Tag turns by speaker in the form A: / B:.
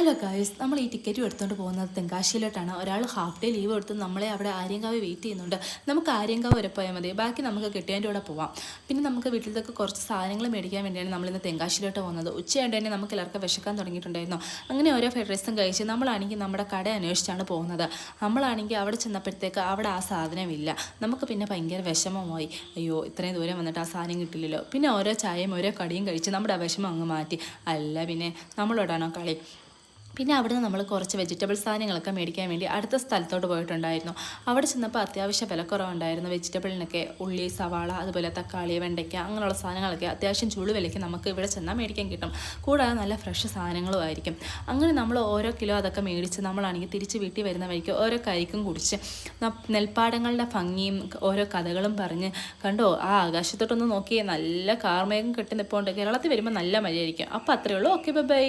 A: Hello guys, നമ്മൾ ഈ ticket എടുത്തുകൊണ്ട് പോകുന്നത് തെങ്കാശിയിലോട്ടാണ്. ഒരാൾ ഹാഫ് ഡേ ലീവ് എടുത്ത് നമ്മളെ അവിടെ ആര്യങ്കാവ് വെയിറ്റ് ചെയ്യുന്നുണ്ട്. നമുക്ക് ആര്യങ്കാവ് വരെ പോയാൽ മതി, ബാക്കി നമുക്ക് കെട്ടിയതിൻ്റെ കൂടെ പോവാം. പിന്നെ നമുക്ക് വീട്ടിലത്തേക്ക് കുറച്ച് സാധനങ്ങൾ മേടിക്കാൻ വേണ്ടിയാണ് നമ്മളിന്ന് തെങ്കാശിയിലോട്ട് പോകുന്നത്. ഉച്ചയായിട്ട് തന്നെ നമുക്ക് എല്ലാവർക്കും വിശക്കാൻ തുടങ്ങിയിട്ടുണ്ടായിരുന്നു. അങ്ങനെ ഓരോ ഫ്രൈഡ് റൈസും കഴിച്ച് നമ്മളാണെങ്കിൽ നമ്മുടെ കട അന്വേഷിച്ചാണ് പോകുന്നത്. നമ്മളാണെങ്കിൽ അവിടെ ചെന്നപ്പോഴത്തേക്ക് അവിടെ ആ സാധനമില്ല. നമുക്ക് പിന്നെ ഭയങ്കര വിഷമമായി. അയ്യോ, ഇത്രയും ദൂരം വന്നിട്ട് ആ സാധനം കിട്ടില്ലല്ലോ. പിന്നെ ഓരോ ചായയും ഓരോ കടിയും കഴിച്ച് നമ്മുടെ ആ വിഷമം അങ്ങ് മാറ്റി. അല്ല പിന്നെ നമ്മളോടാണോ കളി. പിന്നെ അവിടുന്ന് നമ്മൾ കുറച്ച് വെജിറ്റബിൾ സാധനങ്ങളൊക്കെ മേടിക്കാൻ വേണ്ടി അടുത്ത സ്ഥലത്തോട്ട് പോയിട്ടുണ്ടായിരുന്നു. അവിടെ ചെന്നപ്പോൾ അത്യാവശ്യം വിലക്കുറവുണ്ടായിരുന്നു. വെജിറ്റബിളിനൊക്കെ ഉള്ളി, സവാള, അതുപോലെ തക്കാളി, വെണ്ടയ്ക്ക അങ്ങനെയുള്ള സാധനങ്ങളൊക്കെ അത്യാവശ്യം ചുളു വിലയ്ക്ക് നമുക്ക് ഇവിടെ ചെന്നാൽ മേടിക്കാൻ കിട്ടും. കൂടാതെ നല്ല ഫ്രഷ് സാധനങ്ങളും ആയിരിക്കും. അങ്ങനെ നമ്മൾ ഓരോ കിലോ അതൊക്കെ മേടിച്ച് നമ്മളാണെങ്കിൽ തിരിച്ച് വീട്ടിൽ വരുന്ന വഴിക്ക് ഓരോ കരിക്കും കുടിച്ച് നെൽപ്പാടങ്ങളുടെ ഭംഗിയും ഓരോ കഥകളും പറഞ്ഞ് കണ്ടോ, ആ ആകാശത്തോട്ടൊന്ന് നോക്കിയേ, നല്ല കാർമേഘം കെട്ടി നിൽപ്പുണ്ട്. കേരളത്തിൽ വരുമ്പോൾ നല്ല മഴയായിരിക്കും. അപ്പോൾ അത്രയേ ഉള്ളൂ. Okay, by.